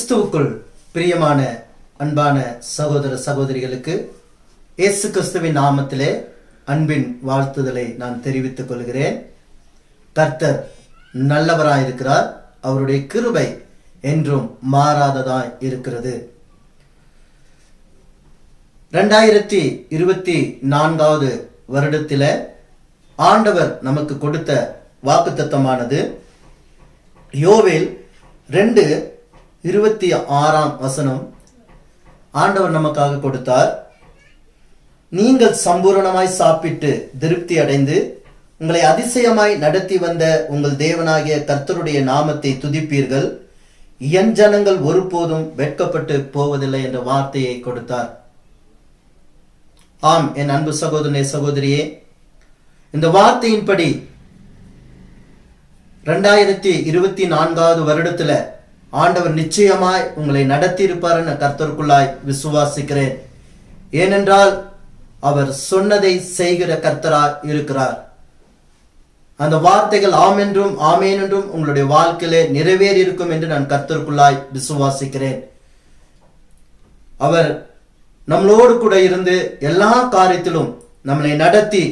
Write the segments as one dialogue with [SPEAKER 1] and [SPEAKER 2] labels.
[SPEAKER 1] கிறிஸ்துவுக்குள் பிரியமான அன்பான சகோதர சகோதரிகளுக்கு இயேசு கிறிஸ்துவின் நாமத்திலே அன்பின் வாழ்த்துதலை நான் தெரிவித்துக் கொள்கிறேன். கர்த்தர் நல்லவராயிருக்கிறார். அவருடைய கிருபை என்றும் மாறாததாய் இருக்கிறது. 2024 வருடத்தில ஆண்டவர் நமக்கு கொடுத்த வாக்குத்தத்தமானது யோவேல் 2:26 ஆண்டவர் நமக்காக கொடுத்தார். நீங்கள் சம்பூரணமாய் சாப்பிட்டு திருப்தி அடைந்து உங்களை அதிசயமாய் நடத்தி வந்த உங்கள் தேவனாகிய கர்த்தருடைய நாமத்தை துதிப்பீர்கள். என் ஜனங்கள் ஒருபோதும் வெட்கப்பட்டு போவதில்லை என்ற வார்த்தையை கொடுத்தார். ஆம், என் அன்பு சகோதரனே சகோதரியே, இந்த வார்த்தையின்படி 2024 வருடத்துல ஆண்டவர் நிச்சயமாய் உங்களை நடத்தி இருப்பார் என கர்த்தருக்குள்ளாய் விசுவாசிக்கிறேன். ஏனென்றால் அவர் சொன்னதை செய்கிற கர்த்தராய் இருக்கிறார். அந்த வார்த்தைகள் ஆம் என்றும் ஆமேன் என்றும் உங்களுடைய வாழ்க்கையிலே நிறைவேறி இருக்கும் என்று நான் கர்த்தருக்குள்ளாய் விசுவாசிக்கிறேன். அவர் நம்மளோடு கூட இருந்து எல்லா காரியத்திலும் நம்மளை நடத்தி,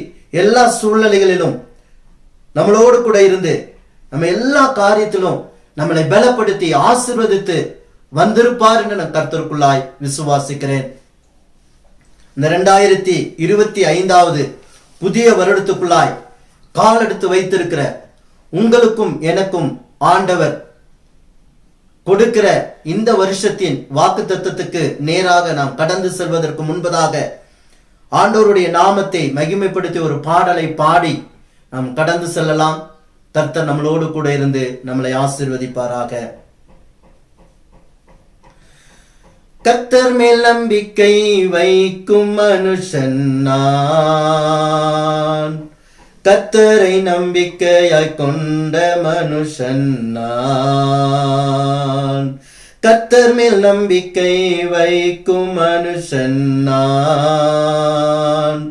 [SPEAKER 1] எல்லா சூழ்நிலைகளிலும் நம்மளோடு கூட இருந்து நம்ம எல்லா காரியத்திலும் நம்மளை பலப்படுத்தி ஆசீர்வதித்து வந்திருப்பார் என்று நான் கர்த்தருக்குள்ளாய் விசுவாசிக்கிறேன். இந்த 2025 புதிய வருடத்துக்குள்ளாய் கால் எடுத்து வைத்திருக்கிற உங்களுக்கும் எனக்கும் ஆண்டவர் கொடுக்கிற இந்த வருஷத்தின் வாக்குத்தத்தத்துக்கு நேராக நாம் கடந்து செல்வதற்கு முன்பதாக ஆண்டவருடைய நாமத்தை மகிமைப்படுத்தி ஒரு பாடலை பாடி நாம் கடந்து செல்லலாம். கர்த்தர் நம்மளோடு கூட இருந்து நம்மளை ஆசீர்வதிப்பாராக. கர்த்தர் மேல் நம்பிக்கை வைக்கும் மனுஷன் நான், கர்த்தரை நம்பிக்கையாய் கொண்ட மனுஷன் நான். கர்த்தர் மேல் நம்பிக்கை வைக்கும் மனுஷன் நான்,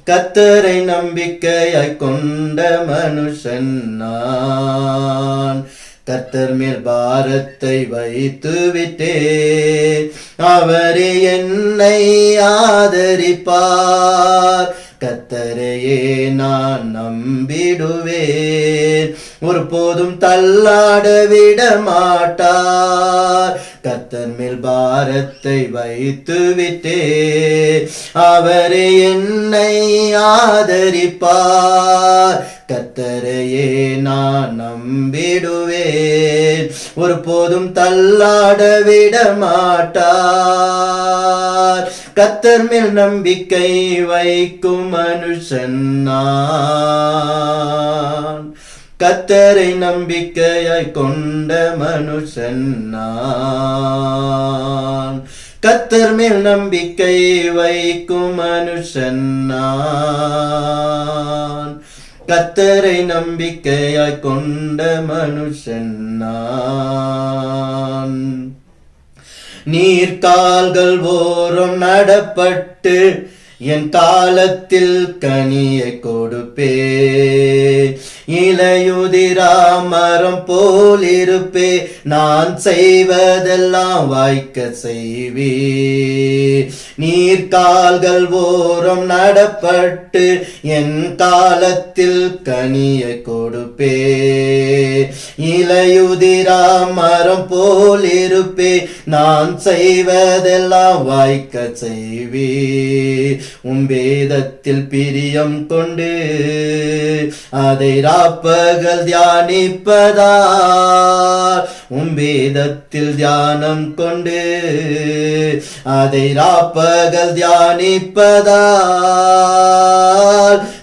[SPEAKER 1] கர்த்தரை நம்பிக்கையாய் கொண்ட மனுஷன் நான். கர்த்தர் மேல் பாரத்தை வைத்து விட்டே, அவரே என்னை ஆதரிப்பார். கர்த்தரையே நான் நம்பிடுவேன், ஒருபோதும் தள்ளாட விட மாட்டார். கர்த்தர் மேல் பாரத்தை வைத்து விட்டே, அவரே என்னை ஆதரிப்பார். கர்த்தரையே நான் நம்பிடுவேன், ஒருபோதும் தள்ளாட விட மாட்டார். கர்த்தர் மேல் நம்பிக்கை வைக்கும் மனுஷன் நான், கர்த்தரை நம்பிக்கையாய் கொண்ட மனுஷன் நான். கர்த்தர் மேல் நம்பிக்கை வைக்கும் மனுஷன் நான், கர்த்தரை நம்பிக்கையாய் கொண்ட மனுஷன் நான். நீர்கால்கள் ஓரம் நடப்பட்டு என் காலத்தில் கனியை கொடுப்பே, இலையுதிரா மரம் போல் இருப்பே, நான் செய்வதெல்லாம் வாய்க்க செய்வே. நீர்கால்கள் ஓரம் நடப்பட்டு என் காலத்தில் கனியை கொடுப்பே, இலையுதிரா மரம் போல் இருப்பே, நான் செய்வதெல்லாம் வாய்க்க செய்வே. வேதத்தில் பிரியம் கொண்டு அதை ராப்பகல் தியானிப்பதால், வேதத்தில் தியானம் கொண்டு அதை ராப்பகல் தியானிப்பதால்.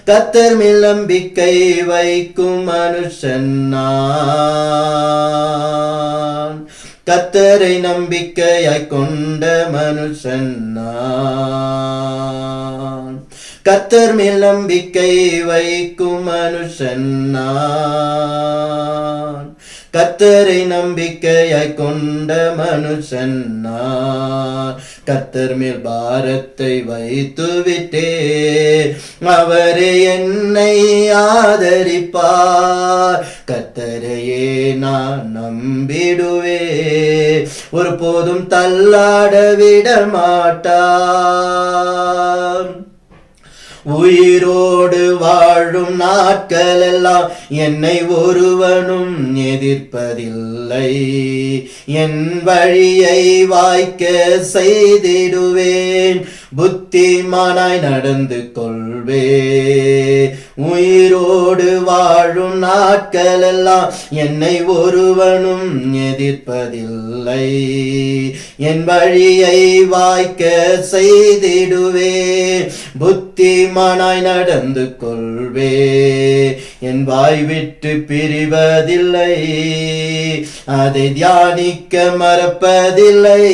[SPEAKER 1] கர்த்தர் மேல் நம்பிக்கை வைக்கும் மனுஷன் நான், கர்த்தரை நம்பிக்கையாய் கொண்ட மனுஷன் நான். கர்த்தர் மேல் நம்பிக்கை வைக்கும் மனுஷன் நான், கர்த்தரை நம்பிக்கையாய் கொண்ட மனுஷன் நான். கர்த்தர் மேல் பாரத்தை வைத்து விட்டே, அவரே என்னை ஆதரிப்பார். கர்த்தரையே நான் நம்பிடுவே, ஒருபோதும் தள்ளாட விட மாட்டார். உயிரோடு வாழும் நாட்கள் எல்லாம் என்னை ஒருவனும் எதிர்ப்பதில்லை. என் வழியை வாய்க்க செய்திடுவேன், புத்திமானாய் நடந்து கொள்வே. உயிரோடு வாழும் நாட்கள் எல்லாம் என்னை ஒருவனும் எதிர்ப்பதில்லை. என் வழியை வாய்க்க செய்திடுவேன், புத்திமானாய் நடந்து கொள்வே. என் வாய் விட்டு பிரிவதில்லை, அதை தியானிக்க மறப்பதில்லை.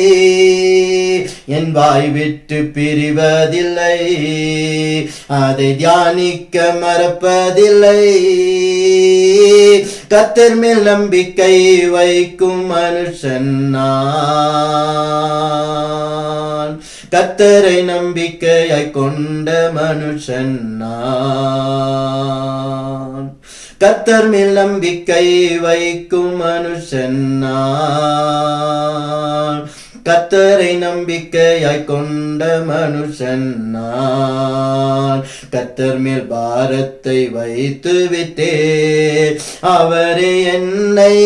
[SPEAKER 1] என் வாய் விட்டு பிரிவதில்லை, அதை தியானிக்க மறப்பதில்லை. கர்த்தர் மேல் நம்பிக்கை வைக்கும் மனுஷன் நான். கர்த்தரை நம்பிக்கையாய் கொண்ட மனுஷன் நான். கர்த்தர் மேல் நம்பிக்கை வைக்கும் மனுஷன் நான். கர்த்தரை நம்பிக்கையாய் கொண்ட மனுஷன் நான். கர்த்தர் மேல் பாரத்தை வைத்து விட்டே, அவரே என்னை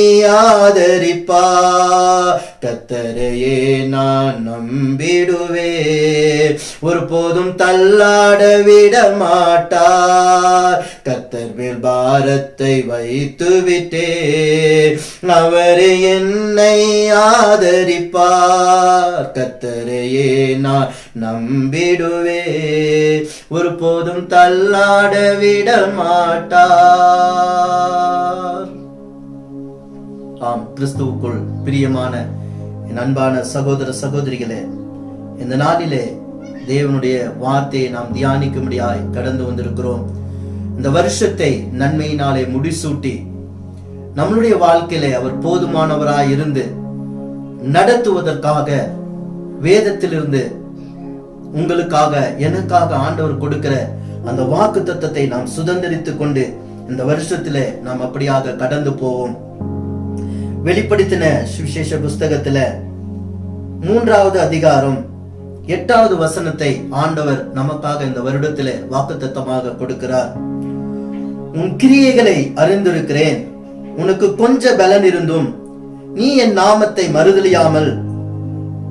[SPEAKER 1] ஆதரிப்பார். கர்த்தரையே நான் நம்பிடுவே, ஒருபோதும் தள்ளாட விட மாட்டார். கர்த்தர் மேல் பாரத்தை வைத்து விட்டே, அவரே என்னை ஆதரிப்பார். கர்த்தரையே நான் நம்பிடுவே, ஒருபோதும் தள்ளாட விட மாட்டார். ஆம், கிறிஸ்துவுக்குள் பிரியமான என் அன்பான சகோதர சகோதரிகளே, இந்த நாளிலே தேவனுடைய வார்த்தையை நாம் தியானிக்கும்படியாய் கடந்து வந்திருக்கிறோம். இந்த வருஷத்தை நன்மையினாலே முடிசூட்டி நம்மளுடைய வாழ்க்கையிலே அவர் போதுமானவராய் இருந்து நடத்துவதற்காக வேதத்திலிருந்து உங்களுக்காக எனக்காக ஆண்டவர் கொடுக்கிற அந்த வாக்குத்தத்தத்தை நாம் சுதந்திரித்துக் கொண்டு இந்த வருஷத்திலே நாம் அப்படியாக கடந்து போவோம். வெளிப்படுத்தின சுவிசேஷ புஸ்தகத்துல 3வது அதிகாரம் 8வது வசனத்தை ஆண்டவர் நமக்காக இந்த வருடத்திலே வாக்குத்தத்தமாக கொடுக்கிறார். உன் கிரியைகளை அறிந்திருக்கிறேன், உனக்கு கொஞ்ச பலன் இருந்தும் நீ என் நாமத்தை மறுதலியாமல்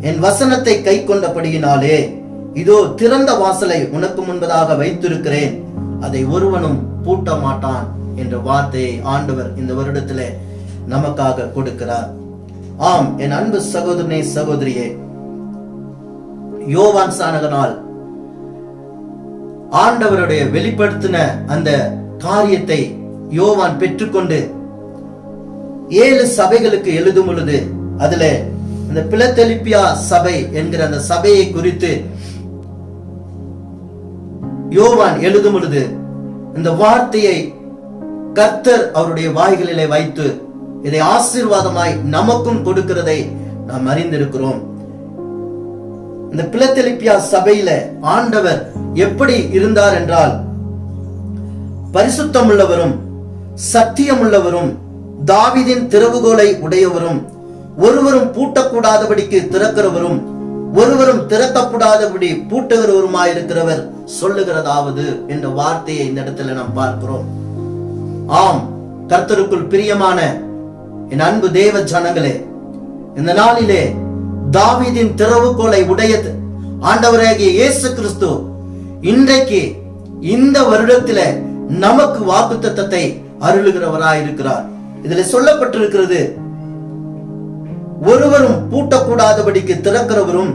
[SPEAKER 1] என் வசனத்தை கை கொண்டபடியினாலே இதோ திறந்த வாசலை உனக்கு முன்பதாக வைத்திருக்கிறேன், அதை ஒருவனும் பூட்ட மாட்டான் என்ற வார்த்தையை ஆண்டவர் இந்த வருடத்திலே நமக்காக கொடுக்கிறார். ஆம், என் அன்பு சகோதரனே சகோதரியே, யோவான் சானகனால் ஆண்டவருடைய வெளிப்படுத்தின அந்த காரியத்தை யோவான் பெற்றுக்கொண்டு 7 சபைகளுக்கு எழுதும் பொழுது அதுல இந்த பிலதெல்பியா சபை என்கிற அந்த சபையை குறித்து யோவான் எழுதும் பொழுது இந்த வார்த்தையை கர்த்தர் அவருடைய வாய்களிலே வைத்து இதை ஆசீர்வாதமாய் நமக்கும் கொடுக்கிறதை நாம் அறிந்திருக்கிறோம். இந்த பிலதெல்பியா சபையில ஆண்டவர் எப்படி இருந்தார் என்றால், பரிசுத்தம் உள்ளவரும் சத்தியம் உள்ளவரும் தாவீதின் திறவுகோலை உடையவரும் ஒருவரும் பூட்டக்கூடாதபடிக்கு திறக்கிறவரும் ஒருவரும் திறக்கப்படாதபடி பூட்டுகிறவருமாயிருக்கிறவர் சொல்லுகிறதாவது என்ற வார்த்தையை இந்த இடத்துல நாம் பார்க்கிறோம். ஆம், கர்த்தருக்குள் பிரியமான என் அன்பு தேவ ஜனங்களே, இந்த நாளிலே தாவீதின் திறவுகோலை உடையது ஆண்டவராகிய இயேசு கிறிஸ்து இன்றைக்கு இந்த வருடத்தில நமக்கு வாக்குத்தத்தத்தை அருளுகிறவராயிருக்கிறார். இதில் சொல்லப்பட்டிருக்கிறது, ஒருவரும் பூட்டக்கூடாதபடிக்கு திறக்கிறவரும்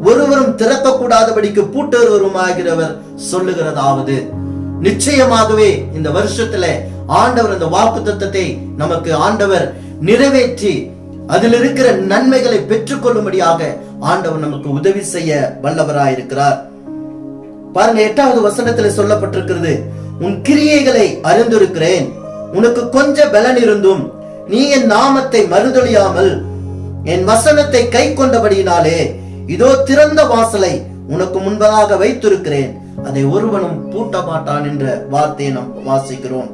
[SPEAKER 1] ஒருவரும் திறக்கக்கூடாதபடிக்கு பூட்டுகிறவருமாகிறவர் சொல்லுகிறதாவது. நிச்சயமாகவே இந்த வருஷத்துல ஆண்டவர் அந்த வாக்குத்தத்தத்தை நமக்கு ஆண்டவர் நிறைவேற்றி அதில் இருக்கிற நன்மைகளை பெற்றுக் கொள்ளும்படியாக ஆண்டவர் நமக்கு உதவி செய்ய வல்லவராயிருக்கிறார். பாருங்க, 8வது வசனத்துல சொல்லப்பட்டிருக்கிறது, உன் கிரியைகளை அறிந்திருக்கிறேன், உனக்கு கொஞ்ச பலன் இருந்தும் நீ என் நாமத்தை மறுதலியாமல் என் வசனத்தை கை கொண்டபடியினாலே இதோ திறந்த வாசலை உனக்கு முன்பதாக வைத்திருக்கிறேன், அதை ஒருவனும் பூட்ட மாட்டான் என்ற வார்த்தையை நாம் வாசிக்கிறோம்.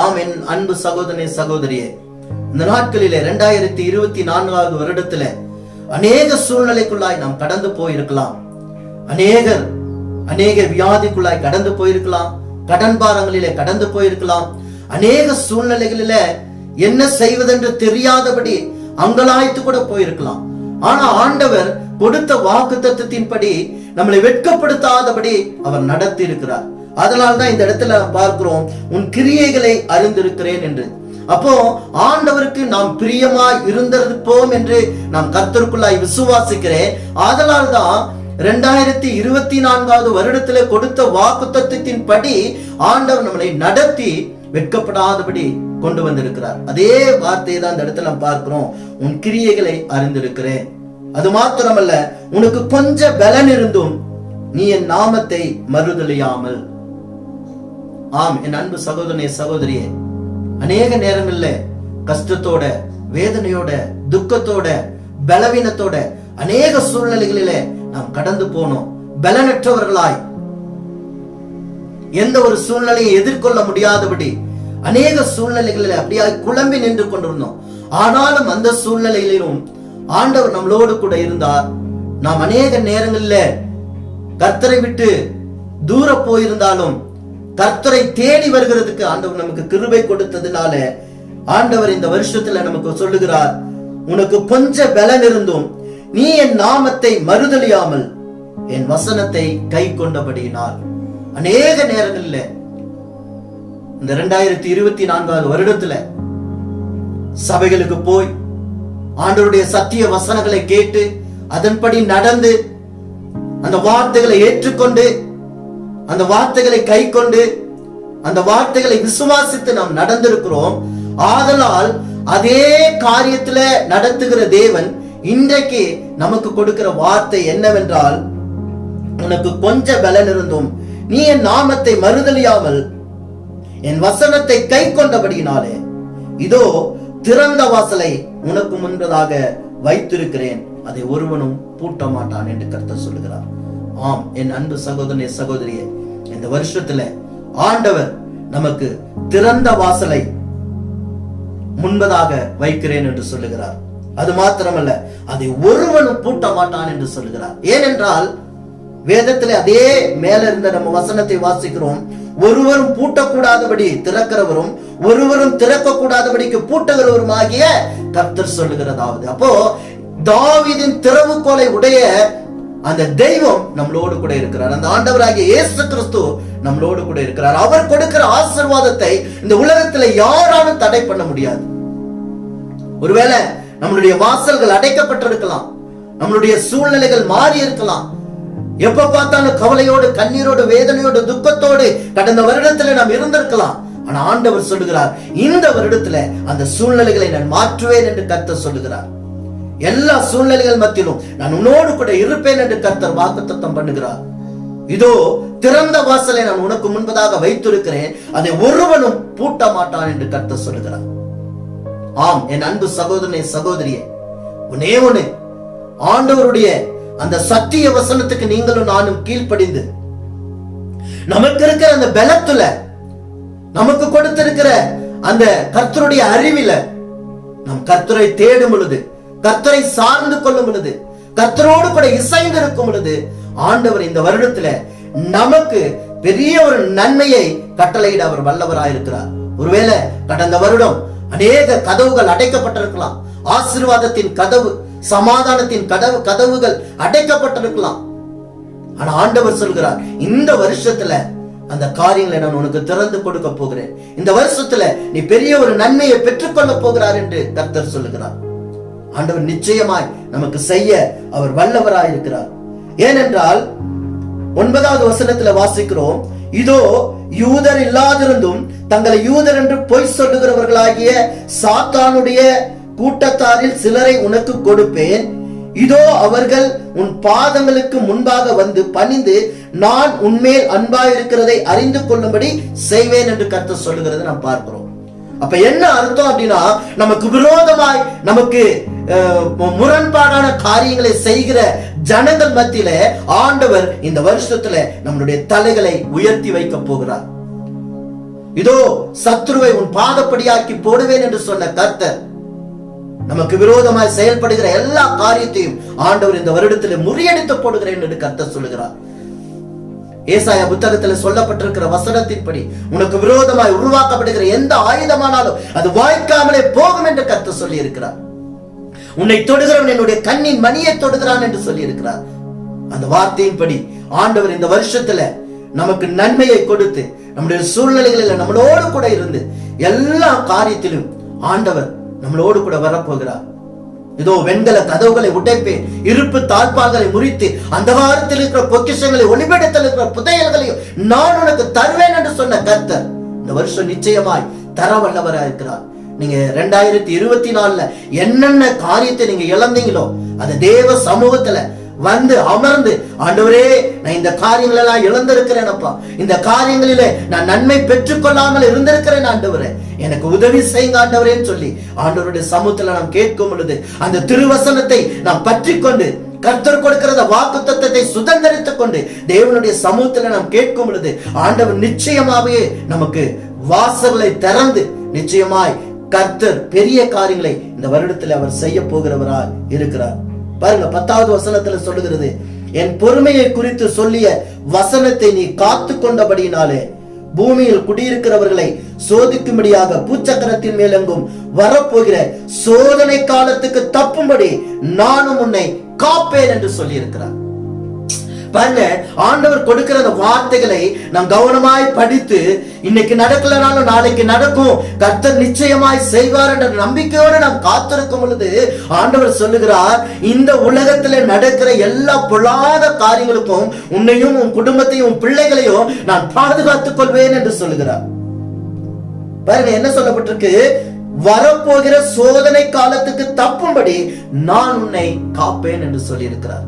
[SPEAKER 1] ஆம் என் அன்பு சகோதரனே சகோதரியே, இந்த நாட்களிலே 2024 வருடத்துல அநேக சூழ்நிலைக்குள்ளாய் நாம் கடந்து போயிருக்கலாம். அநேக வியாதிக்குள்ளாய் கடந்து போயிருக்கலாம், கடன் பாரங்களிலே கடந்து போயிருக்கலாம், அநேக சூழ்நிலைகளில என்ன செய்வதென்று தெரியாதபடி அங்கலாய்த்து கூட போயிருக்கலாம். ஆனா ஆண்டவர் கொடுத்த வாக்குத்தத்தத்தின்படி நம்மளை வெட்கப்படுத்தாதபடி அவர் நடத்தி இருக்கிறார். அதனால்தான் இந்த இடத்துல பார்க்கிறோம், உன் கிரியைகளை அறிந்திருக்கிறேன் என்று. அப்போ ஆண்டவருக்கு நாம் பிரியமாய் இருந்திருப்போம் என்று நாம் கர்த்தருக்குள்ளாய் விசுவாசிக்கிறேன். அதனால்தான் 2024 வருடத்திலே கொடுத்த வாக்குத்தத்தத்தின் படி ஆண்டவர் நம்மளை நடத்தி வெட்கப்படாதபடி கொண்டு வந்திருக்கிறார். அதே வார்த்தையை தான் இந்த இடத்துல பார்க்கிறோம், உன் கிரியைகளை அறிந்திருக்கிறேன். அது மாத்திரமல்ல, உனக்கு கொஞ்சம் பலன் இருந்தும் நீ என் நாமத்தை மறுதலியாமல். ஆம் என் அன்பு சகோதரனே சகோதரியே, அநேக நேரங்கள்ல கஷ்டத்தோட, வேதனையோட, துக்கத்தோட, பலவீனத்தோட அநேக சூழ்நிலைகளிலே நாம் கடந்து போனோம். பலனற்றவர்களாய் எந்த ஒரு சூழ்நிலையை எதிர்கொள்ள முடியாதபடி அநேக சூழ்நிலைகளில் அப்படியாய் குழம்பி நின்று கொண்டிருந்தோம். ஆனாலும் அந்த சூழ்நிலையிலும் ஆண்டவர் நம்மளோடு கூட இருந்தார். நாம் அநேக நேரங்களில் கர்த்தரை விட்டு தூர போயிருந்தாலும் கர்த்தரை தேடி வருகிறதுக்கு ஆண்டவர் நமக்கு கிருபை கொடுத்ததுனால ஆண்டவர் இந்த வருஷத்துல நமக்கு சொல்லுகிறார், உனக்கு கொஞ்சம் பலன் இருந்தும் நீ என் நாமத்தை மறுதலியாமல் என் வசனத்தை கை கொண்டபடியினால். அநேக நேரங்கள்ல இந்த 2024 வருடத்துல சபைகளுக்கு போய் ஆண்டவருடைய சத்திய வசனங்களை கேட்டு அதன்படி நடந்து அந்த வார்த்தைகளை ஏற்றுக்கொண்டு அந்த வார்த்தைகளை கை கொண்டு அந்த வார்த்தைகளை விசுவாசித்து நாம் நடந்திருக்கிறோம். ஆதலால் அதே காரியத்துல நடத்துகிற தேவன் இன்றைக்கு நமக்கு கொடுக்கிற வார்த்தை என்னவென்றால், உனக்கு கொஞ்சம் பலன் இருந்தும் நீ என் நாமத்தை மறுதலியாமல் என் வசனத்தை கை கொண்டபடியினாலே இதோ திறந்த வாசலை உனக்கு முன்பதாக வைத்திருக்கிறேன், அதை ஒருவனும் பூட்ட மாட்டான் என்று கர்த்தர் சொல்லுகிறார். ஆம் என் அன்பு சகோதரனே சகோதரியே, இந்த வருஷத்துல ஆண்டவர் நமக்கு திறந்த வாசலை முன்பதாக வைக்கிறேன் என்று சொல்லுகிறார். அது மாத்திரமல்ல, அதை ஒருவனும் பூட்ட மாட்டான் என்று சொல்லுகிறார். ஏனென்றால் வேதத்திலே அதே மேல இருந்த நம்ம வசனத்தை வாசிக்கிறோம், ஒருவரும் பூட்டக்கூடாதபடி திறக்கிறவரும் ஒருவரும் திறக்க கூடாதபடிக்கு பூட்டுகிறவரும் ஆகிய கர்த்தர் சொல்லுகிறதாவது. அப்போ தாவீதின் திறவுகோலை உடைய அந்த தெய்வம் நம்மளோடு கூட இருக்கிறார். அந்த ஆண்டவராகிய இயேசு கிறிஸ்து நம்மளோடு கூட இருக்கிறார். அவர் கொடுக்கிற ஆசீர்வாதத்தை இந்த உலகத்துல யாராலும் தடை பண்ண முடியாது. ஒருவேளை நம்மளுடைய வாசல்கள் அடைக்கப்பட்டிருக்கலாம், நம்மளுடைய சூழ்நிலைகள் மாறி இருக்கலாம், எப்ப பார்த்தாலும் கவலையோடு, கண்ணீரோடு, வேதனையோடு, துக்கத்தோடு கடந்த வருடத்துல நாம் இருந்திருக்கலாம். ஆனா ஆண்டவர் சொல்லுகிறார், இந்த வருடத்துல அந்த சூழ்நிலைகளை நான் மாற்றுவேன் என்று கர்த்தர் சொல்லுகிறார். எல்லா சூழ்நிலைகள் மத்தியிலும் நான் உன்னோடு கூட இருப்பேன் என்று கர்த்தர் வாக்குத்தத்தம் பண்ணுகிறார். இதோ திறந்த வாசலை நான் உனக்கு முன்பதாக வைத்திருக்கிறேன், அதை ஒருவனும் பூட்ட மாட்டான் என்று கர்த்தர் சொல்லுகிறார். ஆம் என் அன்பு சகோதரனே சகோதரியே, ஒன்னே ஒண்ணு, ஆண்டவருடைய அந்த சத்திய வசனத்துக்கு நீங்களும் நானும் கீழ்ப்படிந்து நமக்கு இருக்கிற அந்த பலத்துல, நமக்கு கொடுத்திருக்கிற அந்த கர்த்தருடைய அறிவில நம் கர்த்தரை தேடும் பொழுது, கர்த்தரை சார்ந்து கொள்ளும் பொழுது, கர்த்தரோடு கூட இசைந்து இருக்கும் பொழுது ஆண்டவர் இந்த வருடத்துல நமக்கு பெரிய ஒரு நன்மையை கட்டளையிட அவர் வல்லவராயிருக்கிறார். ஒருவேளை கடந்த வருடம் அநேக கதவுகள் அடைக்கப்பட்டிருக்கலாம், ஆசீர்வாதத்தின் கதவு, சமாதானத்தின் கதவுகள் அடைக்கப்பட்டிருக்கலாம். ஆனா ஆண்டவர் சொல்கிறார், இந்த வருஷத்துல அந்த காரியங்களை நான் உனக்கு திறந்து கொடுக்க போகிறேன், இந்த வருஷத்துல நீ பெரிய ஒரு நன்மையை பெற்றுக்கொள்ள போகிறார் என்று கர்த்தர் சொல்லுகிறார். ஆண்டவர் நிச்சயமாய் நமக்கு செய்ய அவர் வல்லவராயிருக்கிறார். ஏனென்றால் 9வது வசனத்துல வாசிக்கிறோம், இதோ யூதர் இல்லாதிருந்தும் தங்களை யூதர் என்று பொய் சொல்லுகிறவர்களாகிய சாத்தானுடைய கூட்டத்தாரில் சிலரை உனக்கு கொடுப்பேன், இதோ அவர்கள் உன் பாதங்களுக்கு முன்பாக வந்து பணிந்து நான் உன்மேல் அன்பாயிருக்கிறதை அறிந்து கொள்ளும்படி செய்வேன் என்று கர்த்தர் சொல்லுகிறது நாம் பார்க்கிறோம். அப்ப என்ன அர்த்தம் அப்படின்னா, நமக்கு விரோதமாய் நமக்கு முரண்பாடான காரியங்களை செய்கிற ஜனங்கள் மத்தியில ஆண்டவர் இந்த வருஷத்துல நம்மளுடைய தலைகளை உயர்த்தி வைக்க போகிறார். இதோ சத்துருவை உன் பாதப்படியாக்கி போடுவேன் என்று சொன்ன கர்த்தர் நமக்கு விரோதமாய் செயல்படுகிற எல்லா காரியத்தையும் ஆண்டவர் இந்த வருடத்தில் முறியடித்து போடுகிறேன் என்று கர்த்தர் சொல்லுகிறார். ஏசாயா புத்தகத்தில் சொல்லப்பட்டிருக்கிற வசனத்தின்படி உனக்கு விரோதமாய் உருவாக்கப்படுகிற எந்த ஆயுதமானாலும் அது வாய்க்காமலே போகும் என்று கர்த்தர் சொல்லி இருக்கிறார். உன்னை தொடுகிறவன் என்னுடைய கண்ணின் மணியை தொடுகிறான் என்று சொல்லி இருக்கிறார். அந்த வார்த்தையின்படி ஆண்டவர் இந்த வருஷத்துல நமக்கு நன்மையை கொடுத்து நம்முடைய சூழ்நிலைகளில் நம்மளோடு கூட இருந்து எல்லா காரியத்திலும் ஆண்டவர் நம்மளோடு கூட வரப்போகிறார். இதோ வெண்கல கதவுகளை உடைப்பேன், இருப்பு தாழ்பால்களை முறித்து அந்தகாரத்தில் இருக்கிற பொக்கிஷங்களை ஒளிபெடுத்தல் இருக்கிற புதையல்களையும் நான் உனக்கு தருவேன் என்று சொன்ன கர்த்தர் இந்த வருஷம் நிச்சயமாய் தர வல்லவராக இருக்கிறார். நீங்க 2024 என்னென்ன காரியத்தை நீங்க இழந்தீங்களோ அதை தேவ சமூகத்துல வந்து அமர்ந்து, ஆண்டவரே நான் இந்த காரியங்கள் எல்லாம் இழந்திருக்கிறேனப்பா, இந்த காரியங்களிலே நான் நன்மை பெற்றுக் கொள்ளாமல் இருந்திருக்கிறேன் ஆண்டவரே, எனக்கு உதவி செய்யுங்க ஆண்டவரேன்னு சொல்லி ஆண்டவருடைய சமூகத்துல நாம் கேட்கும் பொழுது அந்த திருவசனத்தை நாம் பற்றி கொண்டு கர்த்தர் கொடுக்கிற வாக்குத்தத்தத்தை சுதந்திரித்துக் கொண்டு தேவனுடைய சமூகத்துல நாம் கேட்கும் பொழுது ஆண்டவர் நிச்சயமாவே நமக்கு வாசல்களை திறந்து நிச்சயமாய் கர்த்தர் பெரிய காரியங்களை இந்த வருடத்தில் அவர் செய்ய போகிறவராய் இருக்கிறார். பாருங்க 10வது வசனத்துல சொல்லுகிறது, என் பொறுமையை குறித்து சொல்லிய வசனத்தை நீ காத்து கொண்டபடியினாலே பூமியில் குடியிருக்கிறவர்களை சோதிக்கும்படியாக பூச்சக்கரத்தின் மேலெங்கும் வரப்போகிற சோதனை காலத்துக்கு தப்பும்படி நானும் உன்னை காப்பேன் என்று சொல்லி இருக்கிறார். பாருங்க, ஆண்டவர் கொடுக்கிற அந்த வார்த்தைகளை நாம் கவனமாய் படித்து இன்னைக்கு நடக்கலனாலும் நாளைக்கு நடக்கும், கர்த்தர் நிச்சயமாய் செய்வார் என்ற நம்பிக்கையோடு நாம் காத்திருக்கும் பொழுது ஆண்டவர் சொல்லுகிறார், இந்த உலகத்துல நடக்கிற எல்லா பொல்லாத காரியங்களுக்கும் உன்னையும் உன் குடும்பத்தையும் உன் பிள்ளைகளையும் நான் பாதுகாத்துக் கொள்வேன் என்று சொல்லுகிறார். பாருங்க என்ன சொல்லப்பட்டிருக்கு, வரப்போகிற சோதனை காலத்துக்கு தப்பும்படி நான் உன்னை காப்பேன் என்று சொல்லி இருக்கிறார்.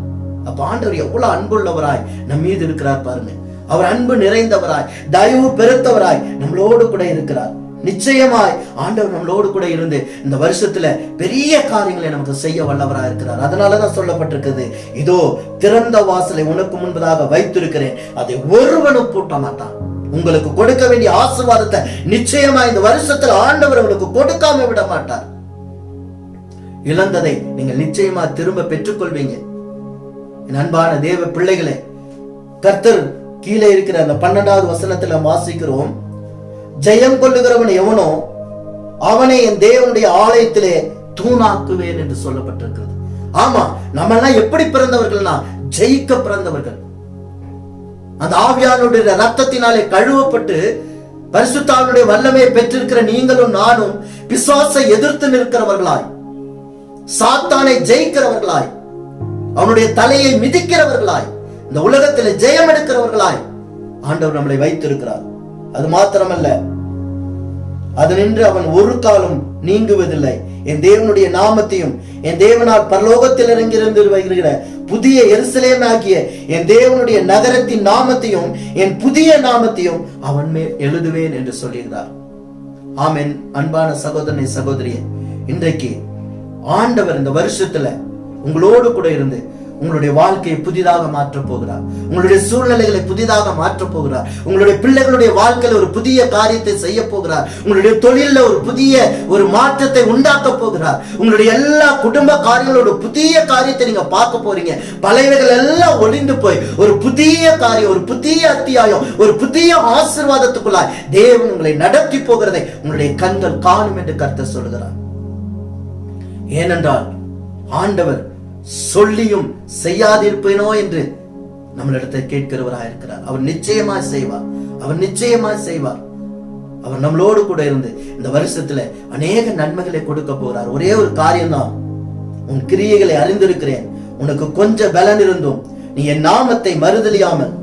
[SPEAKER 1] அப்ப ஆண்டவர் எவ்வளவு அன்புள்ளவராய் நம் மீது இருக்கிறார் பாருங்க. அவர் அன்பு நிறைந்தவராய் தயவு பெருத்தவராய் நம்மளோடு கூட இருக்கிறார். நிச்சயமாய் ஆண்டவர் நம்மளோடு கூட இருந்து இந்த வருஷத்துல பெரிய காரியங்களை நமக்கு செய்ய வல்லவராய் இருக்கிறார். அதனாலதான் சொல்லப்பட்டிருக்கிறது, இதோ திறந்த வாசலை உனக்கு முன்பதாக வைத்திருக்கிறேன், அதை ஒருவனும் பூட்ட மாட்டான். உங்களுக்கு கொடுக்க வேண்டிய ஆசீர்வாதத்தை நிச்சயமா இந்த வருஷத்துல ஆண்டவர் உங்களுக்கு கொடுக்காம விட மாட்டார். இழந்ததை நீங்கள் நிச்சயமா திரும்ப பெற்றுக்கொள்வீங்க. என் அன்பான தேவ பிள்ளைகளே, கர்த்தர் கீழே இருக்கிற அந்த 12வது வசனத்துல வாசிக்கிறோம், ஜெயம் கொள்ளுகிறவன் எவனோ அவனை என் தேவனுடைய ஆலயத்திலே தூணாக்குவேன் என்று சொல்லப்பட்டிருக்கிறது. ஆமா, நம்ம எல்லாம் எப்படி பிறந்தவர்கள்னா ஜெயிக்க பிறந்தவர்கள். அந்த ஆவியானுடைய ரத்தத்தினாலே கழுவப்பட்டு பரிசுத்தாவினுடைய வல்லமையை பெற்றிருக்கிற நீங்களும் நானும் பிசாசை எதிர்த்து நிற்கிறவர்களாய், சாத்தானை ஜெயிக்கிறவர்களாய், அவனுடைய தலையை மிதிக்கிறவர்களாய், இந்த உலகத்தில் ஜெயம் எடுக்கிறவர்களாய் ஆண்டவர் நம்மளை வைத்திருக்கிறார். அது மாத்திரமல்ல, அது நின்று அவன் ஒரு காலம் நீங்குவதில்லை. என் தேவனுடைய நாமத்தையும் என் தேவனால் பரலோகத்தில் இறங்கியிருந்து வருகிற புதிய எருசலேம் ஆகிய என் தேவனுடைய நகரத்தின் நாமத்தையும் என் புதிய நாமத்தையும் அவன் மேல் எழுதுவேன் என்று சொல்லுகிறார். ஆமென். அன்பான சகோதரனை சகோதரியே, இன்றைக்கு ஆண்டவர் இந்த வருஷத்துல உங்களோடு கூட இருந்து உங்களுடைய வாழ்க்கையை புதிதாக மாற்ற போகிறார். உங்களுடைய சூழ்நிலைகளை புதிதாக மாற்ற போகிறார். உங்களுடைய பிள்ளைகளுடைய வாழ்க்கையில ஒரு புதிய காரியத்தை செய்ய போகிறார். உங்களுடைய தொழில ஒரு புதிய ஒரு மாற்றத்தை உண்டாக்க போகிறார். உங்களுடைய எல்லா குடும்ப காரியங்களோட புதிய காரியத்தை நீங்க பார்க்க போறீங்க. பழையவைகள் எல்லாம் ஒளிந்து போய் ஒரு புதிய காரியம், ஒரு புதிய அத்தியாயம், ஒரு புதிய ஆசீர்வாதத்துக்குள்ளாய் தேவன் உங்களை நடத்தி போகிறதை உங்களுடைய கண்கள் காணும் என்று கர்த்தர் சொல்கிறார். ஏனென்றால் ஆண்டவர் சொல்லியும் செய்யாதிருப்பேனோ என்று நம்மளிடத்தை கேட்கிறவராக இருக்கிறார். அவர் நிச்சயமாய் செய்வார். அவர் நிச்சயமாய் செய்வார். அவர் நம்மளோடு கூட இருந்து இந்த வருஷத்துல அநேக நன்மைகளை கொடுக்க போகிறார். ஒரே ஒரு காரியம் தான், உன் கிரியைகளை அறிந்திருக்கிறேன், உனக்கு கொஞ்சம் பலன் இருந்தும் நீ என் நாமத்தை மறுதலியாமல்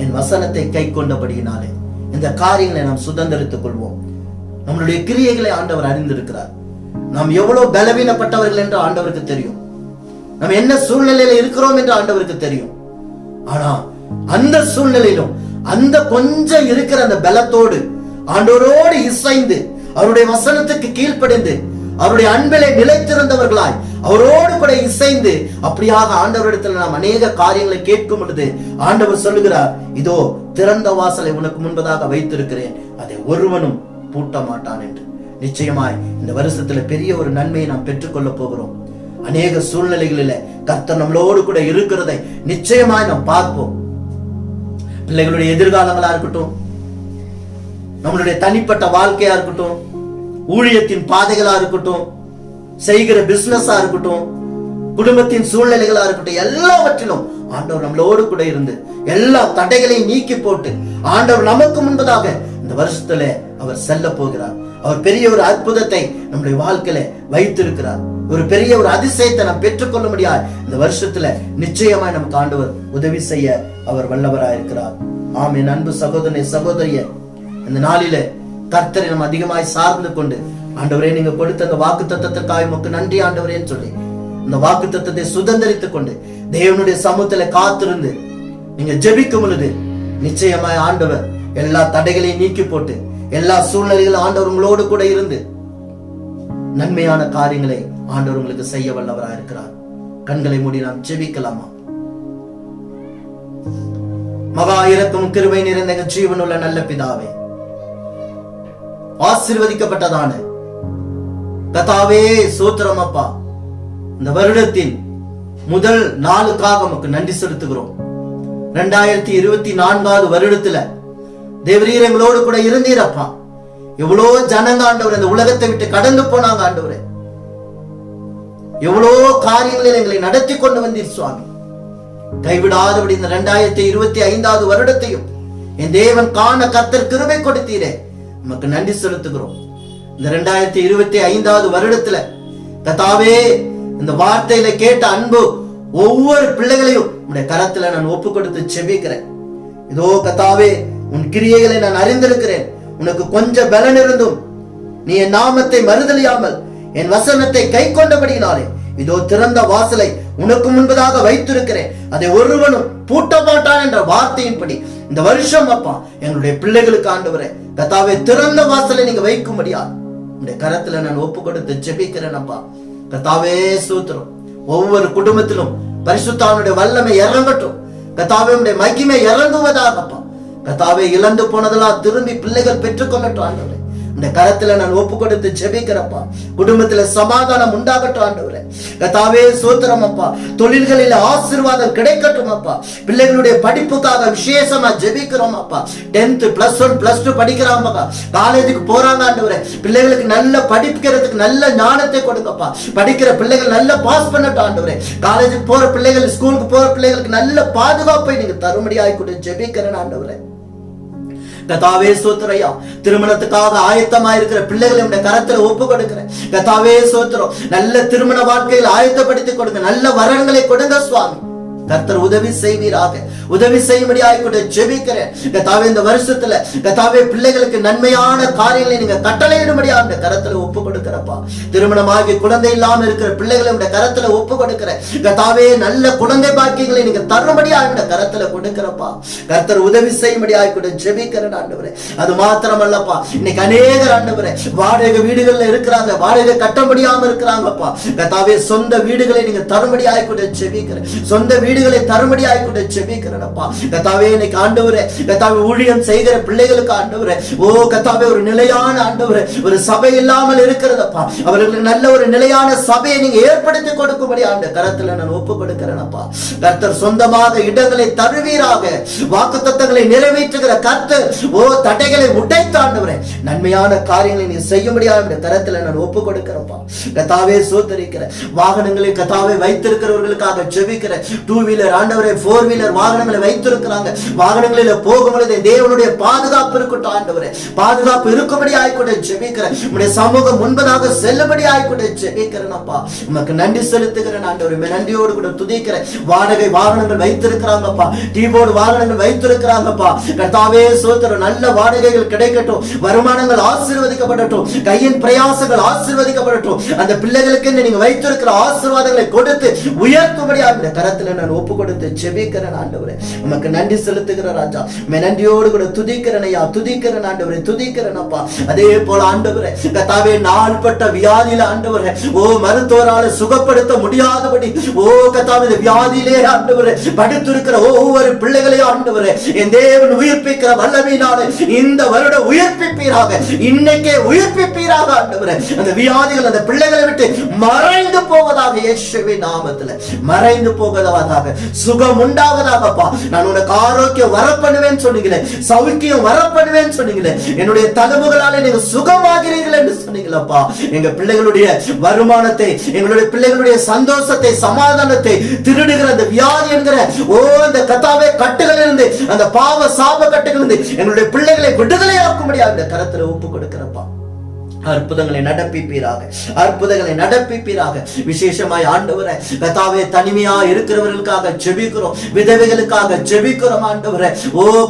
[SPEAKER 1] என் வசனத்தை கை கொண்டபடியினாலே இந்த காரியங்களை நாம் சுதந்திரித்துக் கொள்வோம். நம்மளுடைய கிரியைகளை ஆண்டவர் அறிந்திருக்கிறார். நாம் எவ்வளவு பலவீனப்பட்டவர்கள் என்று ஆண்டவருக்கு தெரியும். நம்ம என்ன சூழ்நிலையில இருக்கிறோம் என்று ஆண்டவருக்கு தெரியும். ஆனா அந்த சூழ்நிலையிலும் அந்த கொஞ்சம் இருக்கிற அந்த பலத்தோடு ஆண்டவரோடு இசைந்து அவருடைய வசனத்துக்கு கீழ்ப்படிந்து அவருடைய அன்பிலே நிலைத்திருந்தவர்களாய் அவரோடு கூட இசைந்து அப்படியாக ஆண்டவரிடத்தில் நாம் அநேக காரியங்களை கேட்கும் பொழுது ஆண்டவர் சொல்லுகிறார், இதோ திறந்த வாசலை உனக்கு முன்பதாக வைத்திருக்கிறேன், அதை ஒருவனும் பூட்ட மாட்டான் என்று. நிச்சயமாய் இந்த வருஷத்துல பெரிய ஒரு நன்மையை நாம் பெற்றுக்கொள்ள போகிறோம். அநேக சூழ்நிலைகளில கர்த்தர் நம்மளோடு கூட இருக்கிறதை நிச்சயமாய் நாம் பார்ப்போம். பிள்ளைகளுடைய எதிர்காலங்களா இருக்கட்டும், நம்மளுடைய தனிப்பட்ட வாழ்க்கையா இருக்கட்டும், ஊழியத்தின் பாதைகளா இருக்கட்டும், செய்கிற பிசினஸா இருக்கட்டும், குடும்பத்தின் சூழ்நிலைகளா இருக்கட்டும், எல்லாவற்றிலும் ஆண்டவர் நம்மளோடு கூட இருந்து எல்லா தடைகளையும் நீக்கி போட்டு ஆண்டவர் நமக்கு முன்பதாக இந்த வருஷத்துல அவர் செல்ல போகிறார். அவர் பெரிய ஒரு அற்புதத்தை நம்முடைய வாழ்க்கையில வைத்திருக்கிறார். ஒரு பெரிய ஒரு அதிசயத்தை நாம் பெற்றுக்கொள்ள முடியாது. இந்த வருஷத்துல நிச்சயமாய் நமக்கு ஆண்டவர் உதவி செய்ய அவர் வல்லவராயிருக்கிறார். ஆம், என் அன்பு சகோதரனே சகோதரிய, இந்த நாளில கர்த்தரை நம்ம அதிகமாய் சார்ந்து கொண்டு, ஆண்டவரே நீங்க கொடுத்த அந்த வாக்கு தத்தத்திற்காக உமக்கு நன்றி ஆண்டவரேன்னு சொல்லி இந்த வாக்கு தத்தத்தை சுதந்திரித்துக் கொண்டு தேவனுடைய சமூகத்துல காத்திருந்து நீங்க ஜெபிக்கும் பொழுது நிச்சயமாய் ஆண்டவர் எல்லா தடைகளையும் நீக்கி போட்டு எல்லா சூழ்நிலைகளும் ஆண்டவர் உங்களோடு கூட இருந்து நன்மையான காரியங்களை ஆண்டவர் உங்களுக்கு செய்ய வல்லவராக இருக்கிறார். கண்களை மூடி நாம் ஜெபிக்கலாமா? மகா இரக்கம் கிருபை நிறைந்த எங்கள் ஜீவனுள்ள நல்ல பிதாவே, ஆசீர்வதிக்கப்பட்டதான கர்த்தாவே சோத்திரம் அப்பா, இந்த வருடத்தின் முதல் நாளுக்காக உமக்கு நன்றி செலுத்துகிறோம். 2024 வருடத்துல தேவரீர் எங்களோடு கூட இருந்தீரப்பா. எவ்வளோ ஜனங்க ஆண்டவர் இந்த உலகத்தை விட்டு கடந்து போனாங்க ஆண்டவரே. எவ்வளோ காரியங்களில் எங்களை நடத்தி கொண்டு வந்தீர் சுவாமி. கைவிடாதபடி இந்த 2025 வருடத்தையும் என் தேவன் காண கர்த்தர் கிருபை கொடுத்தீரே, நமக்கு நன்றி செலுத்துகிறோம். இந்த 2025 வருடத்துல கர்த்தாவே இந்த வார்த்தையில கேட்ட அன்பு ஒவ்வொரு பிள்ளைகளையும் உடைய கரத்துல நான் ஒப்பு கொடுத்து செபிக்கிறேன். இதோ கர்த்தாவே உன் கிரியைகளை நான் அறிந்திருக்கிறேன். உனக்கு கொஞ்சம் பலன் இருந்தும் நீ என் நாமத்தை மறுதலியாமல் என் வசனத்தை கை கொண்டபடியினாலே இதோ திறந்த வாசலை உனக்கு முன்பதாக வைத்திருக்கிறேன், அதை ஒருவனும் பூட்ட மாட்டான் என்ற வார்த்தையின்படி இந்த வருஷம் அப்பா எங்களுடைய பிள்ளைகளுக்கு ஆண்டவரே கர்த்தாவே திறந்த வாசலை நீங்க வைக்கும்படியா உடைய கரத்துல நான் ஒப்பு கொடுத்து ஜெபிக்கிறேன் அப்பா. கர்த்தாவே ஸ்தோத்திரம். ஒவ்வொரு குடும்பத்திலும் பரிசுத்தாவினுடைய வல்லமை இறங்கட்டும். கர்த்தாவே உடைய மகிமை இறங்குவதாகப்பா. கர்த்தாவே இழந்து போனதெல்லாம் திரும்பி பிள்ளைகள் பெற்றுக்கொள்ளட்டும் ஆண்டவரே. இந்த கரத்துல நான் ஒப்பு கொடுத்து ஜெபிக்கிறப்பா. குடும்பத்துல சமாதானம் உண்டாகட்டும் ஆண்டவரே. கர்த்தாவே ஸ்தோத்திரம் அப்பா. தொழில்களில் ஆசீர்வாதம் கிடைக்கட்டும் அப்பா. பிள்ளைகளுடைய படிப்புக்காக விசேஷமா ஜெபிக்கிறோம் அப்பா. 10th +1 +2 படிக்கிறாங்க, காலேஜுக்கு போறாங்க ஆண்டவரே. பிள்ளைகளுக்கு நல்ல படிக்கிறதுக்கு நல்ல ஞானத்தை கொடுங்கப்பா. படிக்கிற பிள்ளைகள் நல்ல பாஸ் பண்ணட்டும் ஆண்டவரே. காலேஜுக்கு போற பிள்ளைகள், ஸ்கூலுக்கு போற பிள்ளைகளுக்கு நல்ல பாதுகாப்பை நீங்க தரும்படியாய் கூட ஜெபிக்கிறேன் ஆண்டவரே. கர்த்தாவே ஸ்தோத்திரையா. திருமணத்துக்காக ஆயத்தமா இருக்கிற பிள்ளைகளை உடைய கரத்துல ஒப்பு கொடுக்கிறேன். கர்த்தாவே ஸ்தோத்திரம். நல்ல திருமண வாழ்க்கையில் ஆயத்தப்படுத்தி கொடுங்க, நல்ல வரங்களை கொடுங்க சுவாமி. கர்த்தர் உதவி செய்வீராக. உதவி செய்யும்படியாய் கூட ஜெபிக்கிறேன். கர்த்தாவே இந்த வருஷத்துல கர்த்தாவே பிள்ளைகளுக்கு நன்மையான காரியங்களை நீங்க கட்டளையிடும்படியாக இந்த கரத்துல ஒப்பு கொடுக்கிறப்பா. திருமணமாகி குழந்தை இல்லாம இருக்கிற பிள்ளைகளை உடைய கரத்துல ஒப்பு கொடுக்கிறேன். கர்த்தாவே நல்ல குழந்தை பாக்கியங்களை நீங்க தரும்படியாக இந்த கரத்துல கொடுக்கிறப்பா. கர்த்தர் உதவி செய்யும்படியாய் கூட ஜெபிக்கிறேன் ஆண்டவரே. அது மாத்திரமல்லப்பா, இன்னைக்கு அநேகர் ஆண்டவரே வாடகை வீடுகள்ல இருக்கிறாங்க, வாடகை கட்ட முடியாம இருக்கிறாங்கப்பா. கர்த்தாவே சொந்த வீடுகளை நீங்க தரும்படியாய் கூட ஜெபிக்கிறேன். சொந்த வீடுகளை தரும்படியாய் கூட ஜெபிக்கிறேன். கர்த்தாவே இன்னைக்கு ஆண்டவரே கர்த்தாவே ஊழியம் செய்கிற பிள்ளைகளுக்கு ஆண்டவரே ஓ கர்த்தாவே ஒரு நிலையான ஆண்டவரே ஒரு சபை இல்லாமல் இருக்கிறதப்பா. அவர்களுக்கு நல்ல ஒரு நிலையான சபையை நீங்க ஏற்படுத்தி கொடுக்கும்படி ஆண்ட கரத்துல நான் ஒப்பு கொடுக்கிறேன் அப்பா. கர்த்தர் சொந்தமாக இடங்களை தருவீராக. வாக்குத்தத்தங்களை நிறைவேற்றுகிற கர்த்தர் ஓ தடைகளை உடைத்து ஆண்டவரே நன்மையான காரியங்களை நீ செய்யும்படியாக கரத்துல நான் ஒப்பு கொடுக்கிறப்பா. கர்த்தாவே சோதரிக்கிறேன். வாகனங்களை கர்த்தாவே வைத்திருக்கிறவர்களுக்காக ஜெபிக்கிறேன். 2 வீலர் ஆண்டவரே 4 வீலர் வாகனங்களை வைத்திருக்கிறாங்க. வாகனங்களில் போகும்பொழுது தேவனுடைய பாதுகாப்பு இருக்கட்டும் ஆண்டவரே. பாதுகாப்பு இருக்கும்படி ஆய்கூட ஜெபிக்கிறேன். உம்முடைய சமூகம் முன்பதாக செல்லும்படி ஆய்கூட ஜெபிக்கிறேன் அப்பா. உமக்கு நன்றி செலுத்துகிறேன் ஆண்டவரே. நன்றியோடு கூட துதிக்கிறேன். வாடகை வாகனங்கள் வைத்திருக்கிறாங்கப்பா, கீபோர்டு வாகனங்கள் வைத்திருக்கிறாங்கப்பா. கர்த்தாவே ஸ்தோத்திரம். நல்ல வாடகைகள் கிடைக்கட்டும், வருமானங்கள் ஆசீர்வதிக்கப்படட்டும், கையின் பிரயாசங்கள் ஆசீர்வதிக்கப்படட்டும். அந்த பிள்ளைகளுக்கு நீங்க வைத்திருக்கிற ஆசீர்வாதங்களை கொடுத்து உயர்த்தும்படியாக இந்த கரத்துல நான் நான் ஒப்பு கொடுத்து ஜெபிக்கிறேன் ஆண்டவரே. உமக்கு நன்றி செலுத்துகிற ராஜா, நன்றியோடு கூட துதிக்கிறேன் ஐயா, துதிக்கிறேன் ஆண்டவரே, துதிக்கிறேன் அப்பா. அதே போல ஆண்டவரே கர்த்தாவே நாள்பட்ட வியாதியில ஆண்டவரே மருத்துவரால சுகப்படுத்த முடியாதபடி கர்த்தாவே இந்த வியாதியிலே ஆண்டவரே படுத்திருக்கிற ஒவ்வொரு பிள்ளைகளையும் ஆண்டவரே என் தேவன் உயிர்ப்பிக்கிற வல்லமையினாலே இந்த வருடம் உயிர்ப்பிப்பீராக, இன்னைக்கே உயிர்ப்பிப்பீராக ஆண்டவரே. அந்த வியாதிகள் அந்த பிள்ளைகளை விட்டு மறைந்து போவதாக, இயேசுவின் நாமத்தில் மறைந்து போவதாக, சுகம் உண்டாவதாகப்பா. நான் உனக்கு ஆரோக்கியம் வரப்படுவேன் சொன்னீங்களே, சௌக்கியம் வரப்படுவேன் சொன்னீங்களே, என்னுடைய தழும்புகளாலே நீங்க சுகமாகிறீர்கள் என்று சொன்னீங்களப்பா. எங்க பிள்ளைகளுடைய வருமானத்தை, எங்களுடைய பிள்ளைகளுடைய சந்தோஷத்தை, சமாதானத்தை திருடுகிற அந்த வியாதி என்கிற அந்த கர்த்தாவே கட்டுகளிலிருந்து, அந்த பாவ சாப கட்டுகளிலிருந்து எங்களுடைய பிள்ளைகளை விடுதலையாக்கும்படியாக கரத்துல ஒப்பு கொடுக்கிறப்பா. அற்புதங்களை நடப்பிப்பீராக, அற்புதங்களை நடப்பிப்பீராக. விசேஷமாய் ஆண்டவரே கர்த்தாவே தனிமையா இருக்கிறவர்களுக்காக ஜெபிக்கிறோம், விதவைகளுக்காக ஜெபிக்கிறோம் ஆண்டவரே.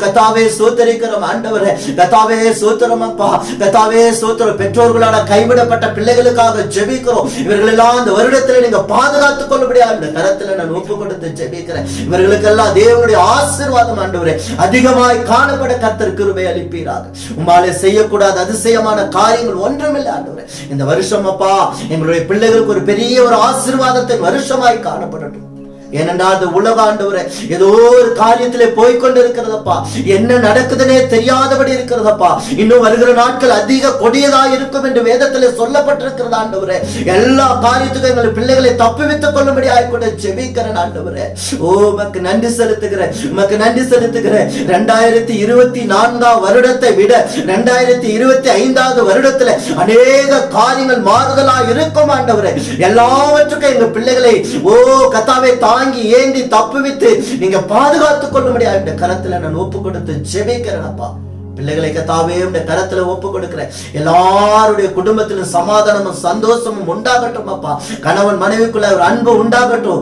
[SPEAKER 1] கர்த்தாவே ஸ்தோத்திரிக்கிறோம் ஆண்டவரே. கர்த்தாவே ஸ்தோத்திரம் அப்பா, கர்த்தாவே ஸ்தோத்திரம். பெற்றோர்களால கைவிடப்பட்ட பிள்ளைகளுக்காக ஜெபிக்கிறோம். இவர்கள் எல்லாம் இந்த வருடத்தில் நீங்க பாதுகாத்துக் கொள்ளும்படியா இந்த கரத்துல நான் ஒப்பு கொடுத்து ஜெபிக்கிறேன். இவர்களுக்கெல்லாம் தேவனுடைய ஆசீர்வாதம் ஆண்டவரே அதிகமாய் காணப்பட கர்த்தர் கிருபை அளிப்பீராக. உம்மாலே செய்யக்கூடாத அதிசயமான காரியங்கள் இந்த வருஷம் அப்பா எங்களுடைய பிள்ளைகளுக்கு ஒரு பெரிய ஒரு ஆசீர்வாதத்தின் வருஷமாய் காணப்படட்டும். ஏனென்றால் அந்த உலக ஆண்டவரே ஏதோ ஒரு காரியத்திலே போய்கொண்டு இருக்கிறதப்பா, என்ன நடக்குதுன்னே தெரியாதபடி இருக்கிறதப்பா. இன்னும் வருகிற நாட்கள் அதிக கொடியதா இருக்கும் என்று வேதத்திலே சொல்லப்பட்டிருக்கிறது ஆண்டவரே. எல்லா காரியத்துக்கும் எங்கள் பிள்ளைகளை தப்புவித்துக் கொள்ளும்படி ஆய்கொண்டு ஜெபிக்கிறேன் ஆண்டவரே. உமக்கு நன்றி செலுத்துகிறேன், உமக்கு நன்றி செலுத்துகிறேன். 2024 வருடத்தை விட 2025 வருடத்துல அநேக காரியங்கள் மாறுதலா இருக்கும் ஆண்டவரே. எல்லாவற்றுக்கும் எங்க பிள்ளைகளை கர்த்தாவே தாங்கி ஏந்தி தப்புவித்து நீங்க பாதுகாத்துக் கொள்ளும்படியா இந்த கரத்துல நான் ஒப்பு கொடுத்து ஜெபிக்கிறேன் அப்பா. பிள்ளைகளை கர்த்தாவே உடைய கரத்துல ஒப்பு கொடுக்கிறேன். எல்லாருடைய குடும்பத்திலும் சமாதானமும் சந்தோஷமும் உண்டாகட்டும் அப்பா. கணவன் மனைவிக்குள்ள ஒரு அன்பு உண்டாகட்டும்.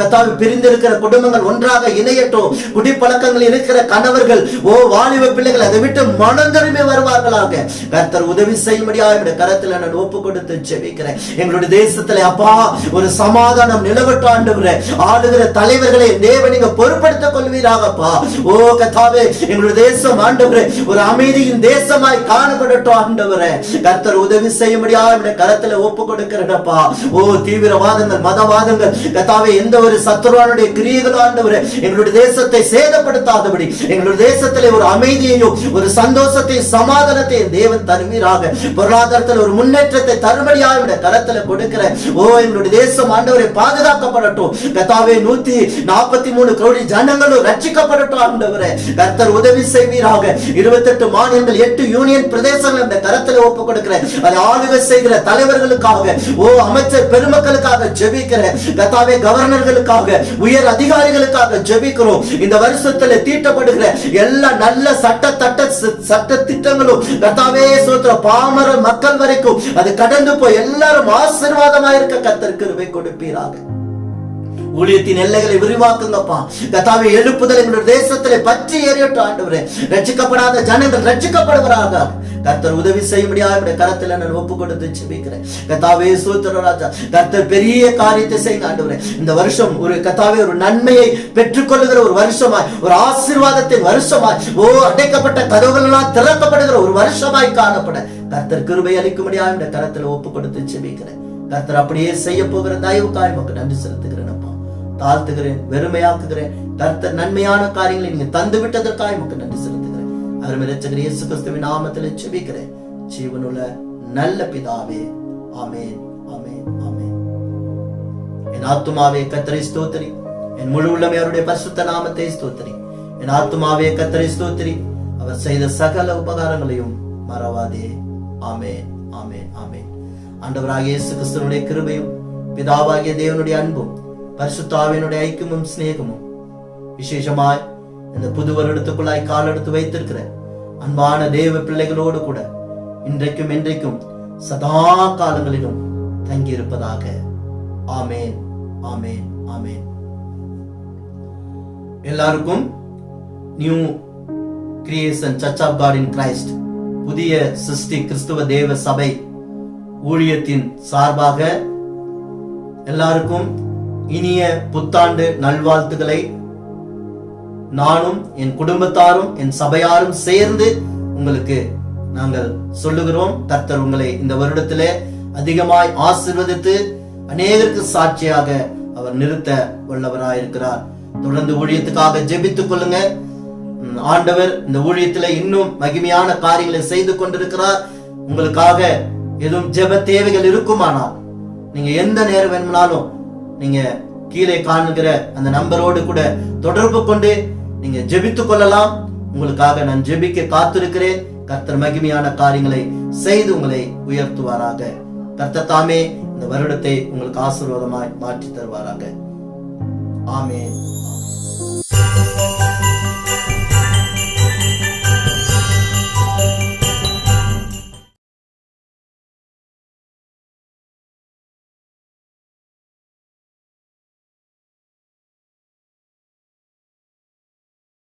[SPEAKER 1] கர்த்தாவே பிரிந்திருக்கிற குடும்பங்கள் ஒன்றாக இணையட்டும். குடிப்பழக்கங்கள் இருக்கிற கணவர்கள் வாலிப பிள்ளைகள் அதை விட்டு மனம் திரும்பி வருவார்களாக கர்த்தர் உதவி செய்யும்படியாக இந்த கரத்துல நான் ஒப்பு கொடுத்து ஜெபிக்கிறேன். எங்களுடைய தேசத்துல அப்பா ஒரு சமாதானம் நிலவட்டும் ஆண்டவரே. ஆளுகிற தலைவர்களை தேவன் நீங்க பொறுப்படுத்திக் கொள்வீராகப்பா. கர்த்தாவே எங்களுடைய தேசம் ஆண்டவரே ஒரு அமைதியின் தேசமாய் காணப்படட்டும் ஆண்டவரே. கர்த்தர் உதவி செய்யும்படியாக கரத்துல ஒப்பு கொடுக்கிறப்பா. தீவிரவாதங்கள், மதவாதங்கள் கர்த்தாவே எந்த ஒரு சத்துருவானுடைய கிரியைகளும் ஆண்டவரே எங்களுடைய தேசத்தை சேதப்படுத்தாதபடி எங்களுடைய தேசத்திலே ஒரு அமைதியையும் ஒரு சந்தோஷத்தையும் சமாதானத்தையும் தேவன் தருவீராக. பொருளாதாரத்தில் ஒரு முன்னேற்றத்தை தரும்படியாக கரத்துல கொடுக்கிற எங்களுடைய தேசம் ஆண்டவரை பாதுகாக்கப்படட்டும். கர்த்தாவே 143 கோடி ஜனங்களும் ரட்சிக்கப்படட்டும் ஆண்டவரே. கர்த்தர் உதவி செய்வீராக. 28 மாநிலங்கள் 8 யூனியன் பிரதேசங்கள் இந்த கரத்தில் ஒப்பு கொடுக்கிறேன். அதை ஆளுகை செய்கிற தலைவர்களுக்காக அமைச்சர் பெருமக்களுக்காக ஜெபிக்கிறேன். கர்த்தாவே கவர்னர்களுக்காக உயர் அதிகாரிகளுக்காக ஜெபிக்கிறோம். இந்த வருஷத்துல தீட்டப்படுகிற எல்லா நல்ல சட்ட திட்டங்களும் கர்த்தாவே சோத்திர பாமர மக்கள் வரைக்கும் அது கடந்து போய் எல்லாரும் ஆசீர்வாதமாக இருக்க கர்த்தர் கிருபை கொடுப்பீராக. ஊழியத்தின் எல்லைகளை விரிவாக்குங்கப்பா. கர்த்தாவே எழுப்புதல் எங்களுடைய தேசத்திலே பற்றி எரியட்டும் ஆண்டவரே. ரட்சிக்கப்படாத ஜனங்கள் ரட்சிக்கப்படுகிறார்கள். கர்த்தர் உதவி செய்யும்படியாக கரத்துல நான் ஒப்பு கொடுத்து ஜெபிக்கிறேன். கர்த்தாவே ஸ்தோத்திரம் ராஜா. கர்த்தர் பெரிய காரியத்தை செய்யுங்க ஆண்டவரே. இந்த வருஷம் ஒரு கர்த்தாவே ஒரு நன்மையை பெற்றுக்கொள்ளுகிற ஒரு வருஷமாய், ஒரு ஆசீர்வாதத்தின் வருஷமாய், அடைக்கப்பட்ட கதவுகள் எல்லாம் திறக்கப்படுகிற ஒரு வருஷமாய் காணப்பட கர்த்தர் கிருபை அளிக்கும்படியாக கரத்துல ஒப்பு கொடுத்து ஜெபிக்கிறேன். கர்த்தர் அப்படியே செய்ய போகிற தயவுக்காய் உமக்கு நன்றி செலுத்துகிறேன் அப்பா. தாழ்த்துகிறேன், வெறுமையாக்குகிறேன். கர்த்தர் நன்மையான காரியங்களை நீங்க தந்து விட்டதற்காக உமக்கு நன்றி செலுத்துகிறேன். அருமை இரட்சகர் இயேசு கிறிஸ்துவின் நாமத்தில் ஜெபிக்கிறேன் ஜீவனுள்ள நல்ல பிதாவே. ஆமென், ஆமென், ஆமென். என் ஆத்துமாவே கர்த்தரை ஸ்தோத்திரி, என் முழு உள்ளமே அவருடைய பரிசுத்த நாமத்தை ஸ்தோத்திரி. என் ஆத்துமாவே கர்த்தரை ஸ்தோத்திரி, அவர் செய்த சகல உபகாரங்களையும் மறவாதே. ஆமென், ஆமென், ஆமென். ஆண்டவராகிய இயேசு கிறிஸ்துவினுடைய கிருபையும் பிதாவாகிய தேவனுடைய அன்பும் பரிசுத்த ஆவியினுடைய ஐக்கியமும் சிநேகமும் விசேஷமாய் இந்த புது வருடத்துக்குள்ளாய் கால் எடுத்து வைத்திருக்கிற அன்பான தேவ பிள்ளைகளோடு கூட இன்றைக்கும் என்றைக்கும் சதா காலங்களிலும் தங்கி இருப்பதாக. ஆமேன், ஆமேன், ஆமேன். எல்லாருக்கும் new creation church of God in Christ புதிய சிருஷ்டி கிறிஸ்துவ தேவ சபை ஊழியத்தின் சார்பாக எல்லாருக்கும் இனிய புத்தாண்டு நல்வாழ்த்துக்களை நானும் என் குடும்பத்தாரும் என் சபையாரும் சேர்ந்து உங்களுக்கு நாங்கள் சொல்லுகிறோம். கர்த்தர் உங்களை இந்த வருடத்திலே அதிகமாய் ஆசீர்வதித்து அநேகருக்கு சாட்சியாக அவர் நிறுத்த வல்லவராயிருக்கிறார். தொடர்ந்து ஊழியத்துக்காக ஜெபித்துக் கொள்ளுங்க. ஆண்டவர் இந்த ஊழியத்துல இன்னும் மகிமையான காரியங்களை செய்து கொண்டிருக்கிறார். உங்களுக்காக எதுவும் ஜெப தேவைகள் இருக்குமானால் நீங்க எந்த நேரம் வேணும்னாலும் நீங்க கீழே காணுகிற அந்த நம்பரோடு கூட தொடர்பு கொண்டு நீங்க ஜெபித்துக் கொள்ளலாம். உங்களுக்காக நான் ஜெபிக்க காத்திருக்கிறேன். கர்த்தர் மகிமையான காரியங்களை செய்து உங்களை உயர்த்துவாராக. கர்த்தர் தாமே இந்த வருடத்தை உங்களுக்கு ஆசீர்வாதமாய் மாற்றி தருவாராக. ஆமென்.